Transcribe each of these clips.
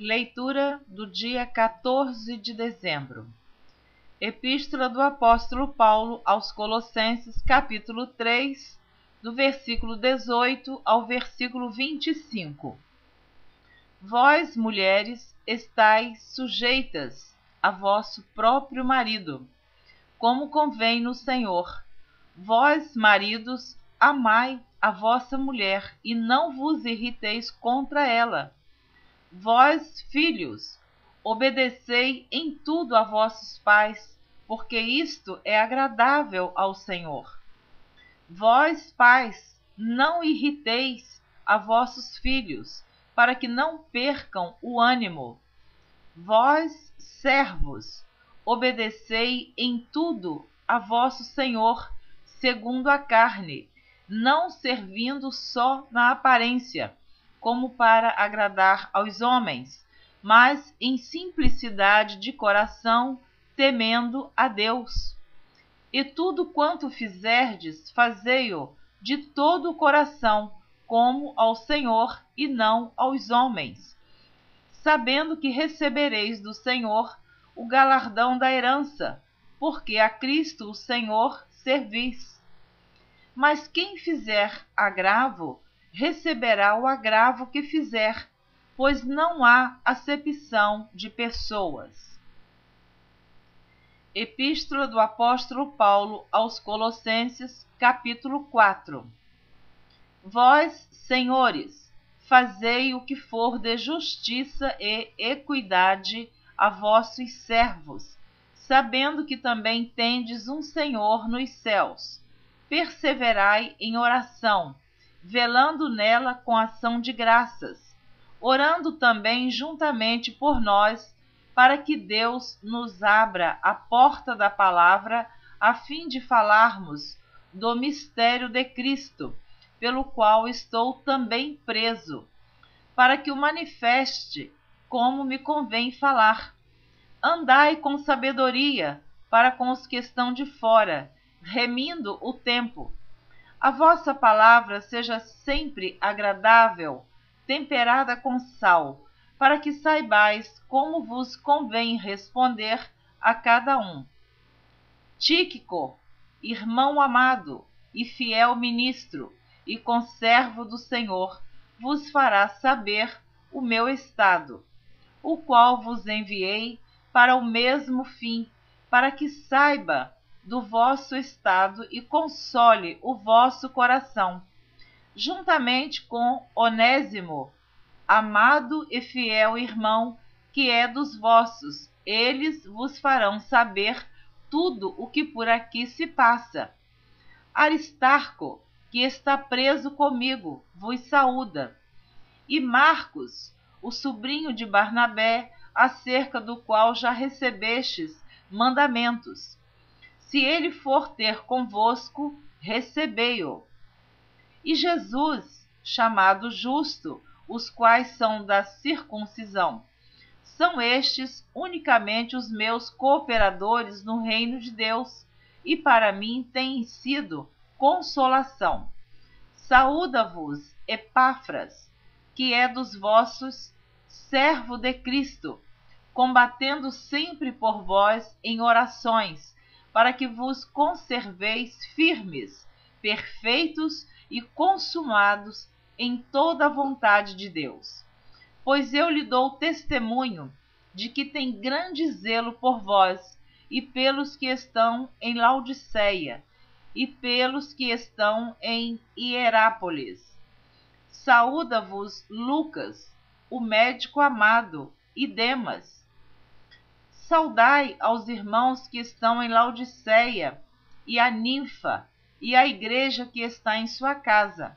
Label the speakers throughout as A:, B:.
A: Leitura do dia 14 de dezembro. Epístola do apóstolo Paulo aos Colossenses, capítulo 3, do versículo 18 ao versículo 25. Vós, mulheres, estáis sujeitas a vosso próprio marido, como convém no Senhor. Vós, maridos, amai a vossa mulher e não vos irriteis contra ela. Vós, filhos, obedecei em tudo a vossos pais, porque isto é agradável ao Senhor. Vós, pais, não irriteis a vossos filhos, para que não percam o ânimo. Vós, servos, obedecei em tudo a vosso Senhor, segundo a carne, não servindo só na aparência, como para agradar aos homens, mas em simplicidade de coração, temendo a Deus. E tudo quanto fizerdes, fazei-o de todo o coração, como ao Senhor e não aos homens, sabendo que recebereis do Senhor o galardão da herança, porque a Cristo o Senhor servis. Mas quem fizer agravo, receberá o agravo que fizer, pois não há acepção de pessoas. Epístola do apóstolo Paulo aos Colossenses, capítulo 4. Vós, senhores, fazei o que for de justiça e equidade a vossos servos, sabendo que também tendes um Senhor nos céus. Perseverai em oração, velando nela com ação de graças, orando também juntamente por nós, para que Deus nos abra a porta da palavra, a fim de falarmos do mistério de Cristo, pelo qual estou também preso, para que o manifeste como me convém falar. Andai com sabedoria para com os que estão de fora, remindo o tempo. A vossa palavra seja sempre agradável, temperada com sal, para que saibais como vos convém responder a cada um. Tíquico, irmão amado e fiel ministro e conservo do Senhor, vos fará saber o meu estado, o qual vos enviei para o mesmo fim, para que saiba do vosso estado e console o vosso coração, juntamente com Onésimo, amado e fiel irmão, que é dos vossos. Eles vos farão saber tudo o que por aqui se passa. Aristarco, que está preso comigo, vos saúda. E Marcos, o sobrinho de Barnabé, acerca do qual já recebestes mandamentos. Se ele for ter convosco, recebei-o. E Jesus, chamado Justo, os quais são da circuncisão. São estes unicamente os meus cooperadores no reino de Deus, e para mim têm sido consolação. Saúda-vos, Epáfras, que é dos vossos, servo de Cristo, combatendo sempre por vós em orações, para que vos conserveis firmes, perfeitos e consumados em toda a vontade de Deus. Pois eu lhe dou testemunho de que tem grande zelo por vós e pelos que estão em Laodiceia e pelos que estão em Hierápolis. Saúda-vos Lucas, o médico amado, e Demas. Saudai aos irmãos que estão em Laodiceia, e a Ninfa, e a igreja que está em sua casa.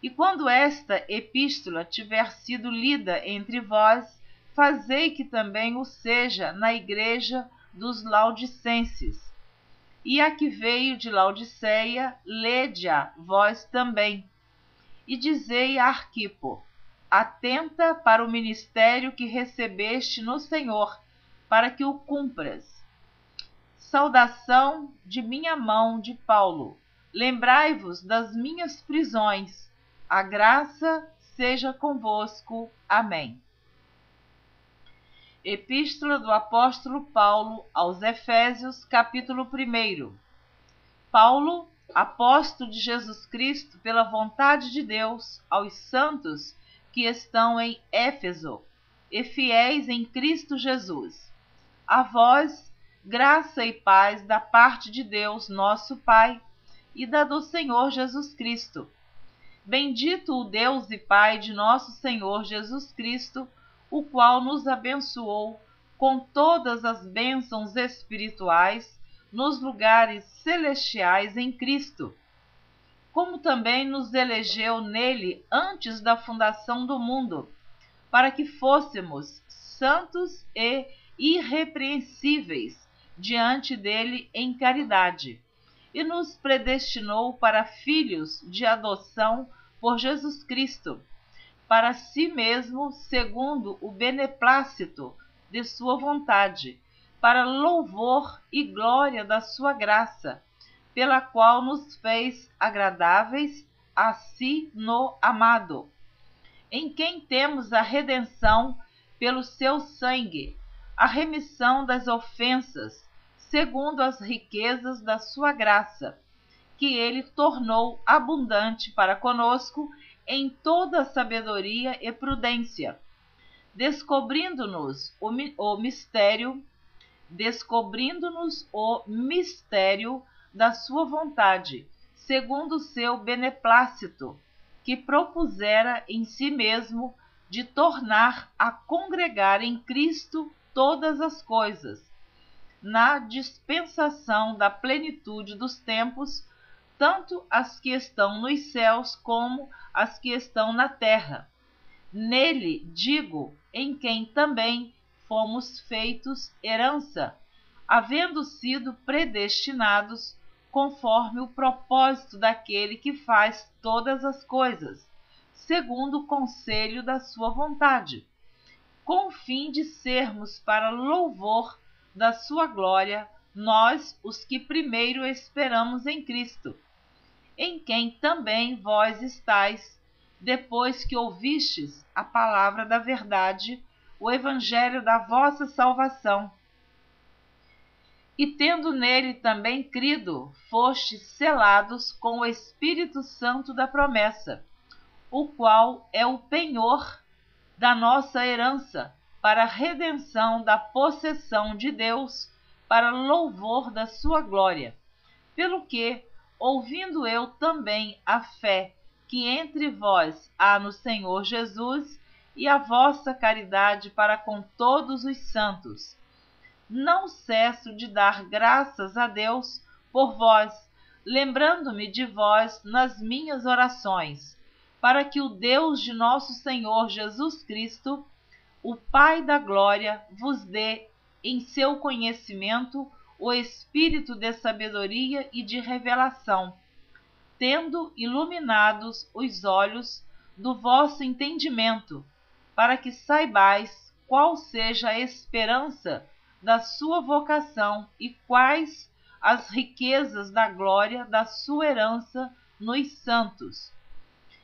A: E quando esta epístola tiver sido lida entre vós, fazei que também o seja na igreja dos laodicenses. E a que veio de Laodiceia, lede-a vós também. E dizei a Arquipo: atenta para o ministério que recebeste no Senhor, para que o cumpras. Saudação de minha mão de Paulo. Lembrai-vos das minhas prisões. A graça seja convosco. Amém. Epístola do apóstolo Paulo aos Efésios, capítulo 1. Paulo, apóstolo de Jesus Cristo, pela vontade de Deus, aos santos que estão em Éfeso e fiéis em Cristo Jesus. A vós, graça e paz da parte de Deus, nosso Pai, e da do Senhor Jesus Cristo. Bendito o Deus e Pai de nosso Senhor Jesus Cristo, o qual nos abençoou com todas as bênçãos espirituais nos lugares celestiais em Cristo, como também nos elegeu nele antes da fundação do mundo, para que fôssemos santos e irrepreensíveis diante dele em caridade, e nos predestinou para filhos de adoção por Jesus Cristo, para si mesmo, segundo o beneplácito de sua vontade, para louvor e glória da sua graça, pela qual nos fez agradáveis a si no amado, em quem temos a redenção pelo seu sangue, a remissão das ofensas, segundo as riquezas da sua graça, que ele tornou abundante para conosco em toda sabedoria e prudência, descobrindo-nos o mistério da sua vontade, segundo o seu beneplácito, que propusera em si mesmo de tornar a congregar em Cristo todas as coisas, na dispensação da plenitude dos tempos, tanto as que estão nos céus como as que estão na terra. Nele, digo, em quem também fomos feitos herança, havendo sido predestinados conforme o propósito daquele que faz todas as coisas, segundo o conselho da sua vontade, com o fim de sermos para louvor da sua glória, nós, os que primeiro esperamos em Cristo, em quem também vós estáis, depois que ouvistes a palavra da verdade, o evangelho da vossa salvação. E tendo nele também crido, fostes selados com o Espírito Santo da promessa, o qual é o penhor da nossa herança, para a redenção da possessão de Deus, para louvor da sua glória. Pelo que, ouvindo eu também a fé que entre vós há no Senhor Jesus, e a vossa caridade para com todos os santos, não cesso de dar graças a Deus por vós, lembrando-me de vós nas minhas orações, para que o Deus de nosso Senhor Jesus Cristo, o Pai da glória, vos dê em seu conhecimento o espírito de sabedoria e de revelação, tendo iluminados os olhos do vosso entendimento, para que saibais qual seja a esperança da sua vocação e quais as riquezas da glória da sua herança nos santos,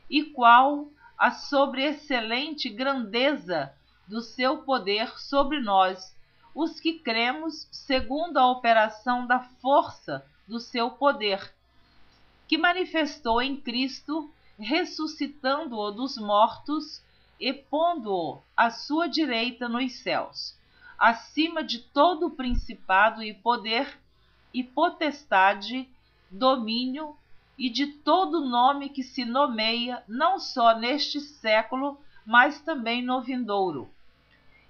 A: e qual a sobreexcelente grandeza do seu poder sobre nós, os que cremos segundo a operação da força do seu poder, que manifestou em Cristo, ressuscitando-o dos mortos e pondo-o à sua direita nos céus, acima de todo o principado e poder e potestade, domínio e de todo nome que se nomeia, não só neste século, mas também no vindouro.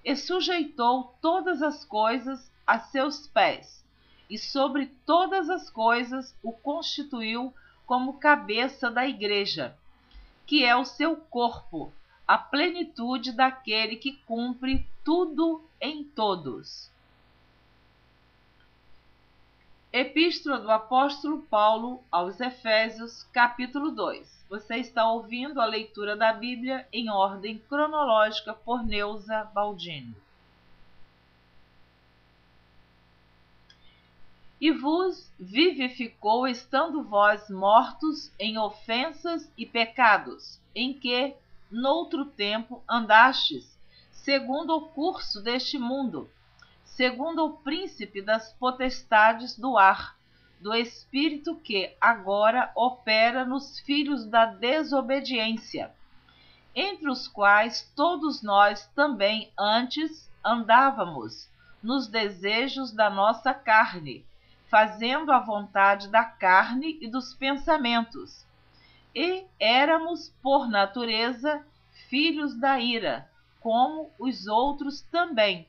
A: E sujeitou todas as coisas a seus pés, e sobre todas as coisas o constituiu como cabeça da igreja, que é o seu corpo, a plenitude daquele que cumpre tudo em todos. Epístola do apóstolo Paulo aos Efésios, capítulo 2. Você está ouvindo a leitura da Bíblia em ordem cronológica por Neuza Baldini. E vos vivificou, estando vós mortos em ofensas e pecados, em que, noutro tempo, andastes, segundo o curso deste mundo, segundo o príncipe das potestades do ar, do espírito que agora opera nos filhos da desobediência, entre os quais todos nós também antes andávamos nos desejos da nossa carne, fazendo a vontade da carne e dos pensamentos. E éramos, por natureza, filhos da ira, como os outros também.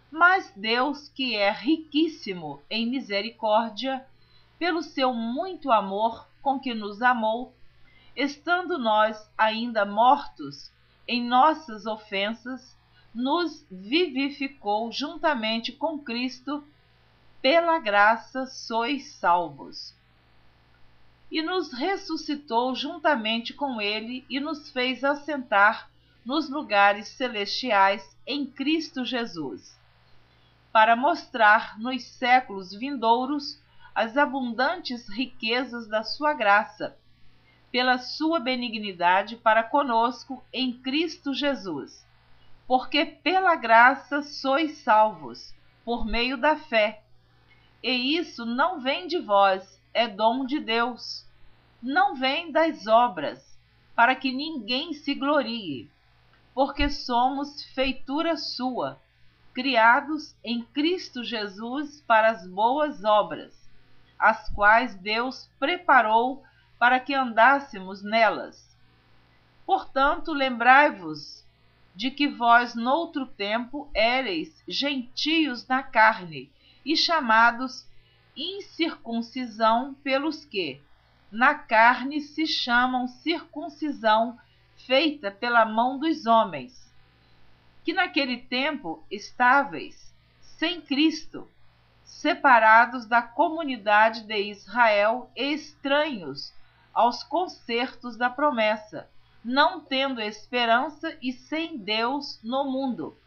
A: Mas Deus, que é riquíssimo em misericórdia, pelo seu muito amor com que nos amou, estando nós ainda mortos em nossas ofensas, nos vivificou juntamente com Cristo, pela graça sois salvos. E nos ressuscitou juntamente com ele e nos fez assentar nos lugares celestiais em Cristo Jesus, para mostrar nos séculos vindouros as abundantes riquezas da sua graça, pela sua benignidade para conosco em Cristo Jesus. Porque pela graça sois salvos, por meio da fé. E isso não vem de vós, é dom de Deus. Não vem das obras, para que ninguém se glorie, porque somos feitura sua, criados em Cristo Jesus para as boas obras, as quais Deus preparou para que andássemos nelas. Portanto, lembrai-vos de que vós noutro tempo éreis gentios na carne, e chamados incircuncisão pelos que, na carne, se chamam circuncisão feita pela mão dos homens, que naquele tempo estáveis sem Cristo, separados da comunidade de Israel e estranhos aos concertos da promessa, não tendo esperança e sem Deus no mundo.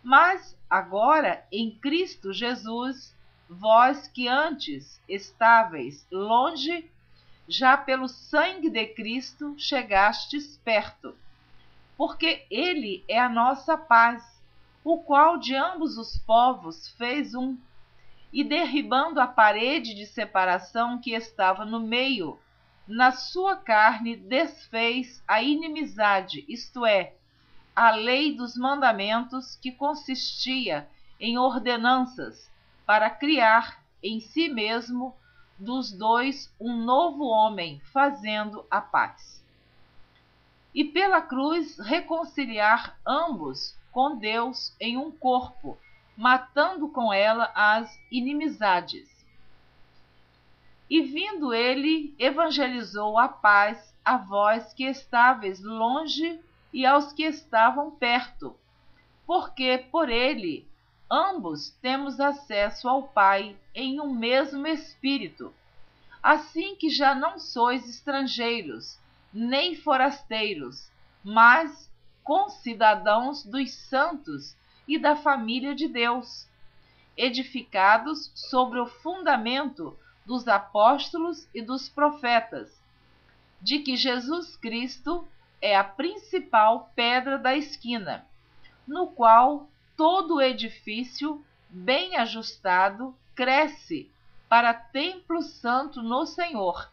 A: Mas agora, em Cristo Jesus, vós que antes estáveis longe, já pelo sangue de Cristo chegastes perto. Porque ele é a nossa paz, o qual de ambos os povos fez um, e derribando a parede de separação que estava no meio, na sua carne desfez a inimizade, isto é, a lei dos mandamentos, que consistia em ordenanças, para criar em si mesmo dos dois um novo homem, fazendo a paz. E pela cruz reconciliar ambos com Deus em um corpo, matando com ela as inimizades. E vindo ele, evangelizou a paz a vós que estáveis longe e aos que estavam perto, porque por ele ambos temos acesso ao Pai em um mesmo Espírito. Assim que já não sois estrangeiros, nem forasteiros, mas concidadãos dos santos e da família de Deus, edificados sobre o fundamento dos apóstolos e dos profetas, de que Jesus Cristo é a principal pedra da esquina, no qual todo o edifício, bem ajustado, cresce para templo santo no Senhor,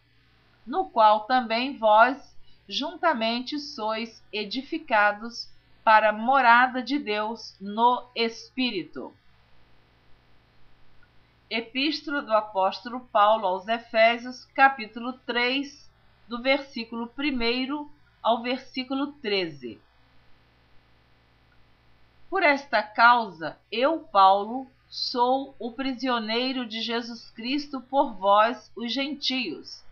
A: no qual também vós juntamente sois edificados para a morada de Deus no Espírito. Epístola do apóstolo Paulo aos Efésios, capítulo 3, do versículo 1 ao versículo 13. Por esta causa, eu, Paulo, sou o prisioneiro de Jesus Cristo por vós, os gentios,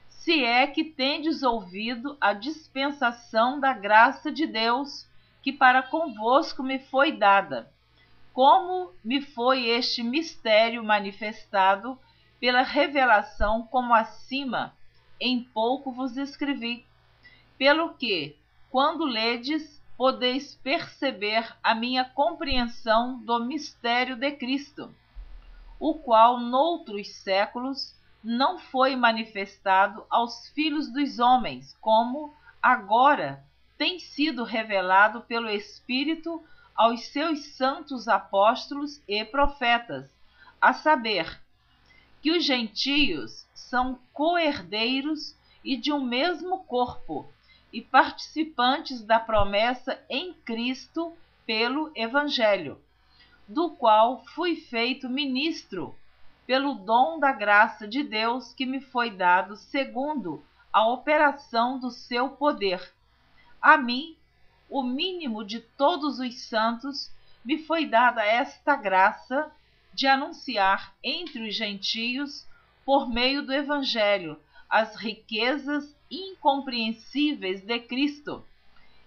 A: se é que tendes ouvido a dispensação da graça de Deus, que para convosco me foi dada, como me foi este mistério manifestado pela revelação, como acima, em pouco vos escrevi, pelo que, quando ledes, podeis perceber a minha compreensão do mistério de Cristo, o qual noutros séculos não foi manifestado aos filhos dos homens, como agora tem sido revelado pelo Espírito aos seus santos apóstolos e profetas, a saber, que os gentios são co-herdeiros e de um mesmo corpo, e participantes da promessa em Cristo pelo Evangelho, do qual fui feito ministro pelo dom da graça de Deus que me foi dado segundo a operação do seu poder. A mim, o mínimo de todos os santos, me foi dada esta graça de anunciar entre os gentios, por meio do Evangelho, as riquezas incompreensíveis de Cristo,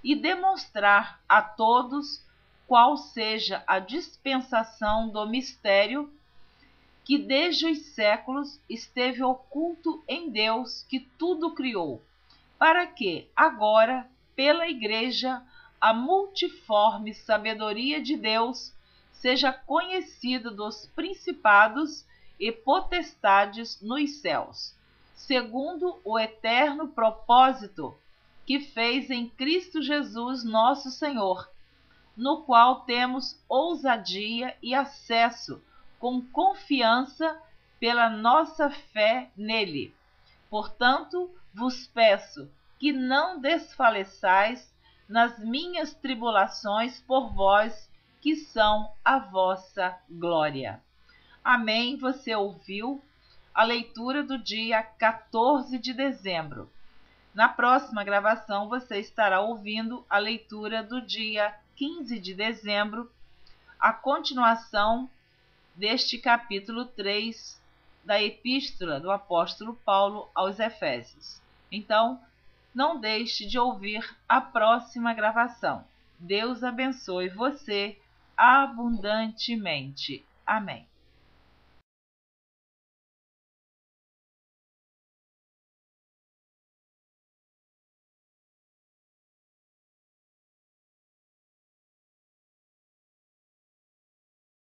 A: e demonstrar a todos qual seja a dispensação do mistério que desde os séculos esteve oculto em Deus que tudo criou, para que agora, pela Igreja, a multiforme sabedoria de Deus seja conhecida dos principados e potestades nos céus, segundo o eterno propósito que fez em Cristo Jesus nosso Senhor, no qual temos ousadia e acesso com confiança pela nossa fé nele. Portanto, vos peço que não desfaleçais nas minhas tribulações por vós, que são a vossa glória. Amém. Você ouviu a leitura do dia 14 de dezembro. Na próxima gravação, você estará ouvindo a leitura do dia 15 de dezembro, a continuação deste capítulo 3 da Epístola do Apóstolo Paulo aos Efésios. Então, não deixe de ouvir a próxima gravação. Deus abençoe você abundantemente. Amém.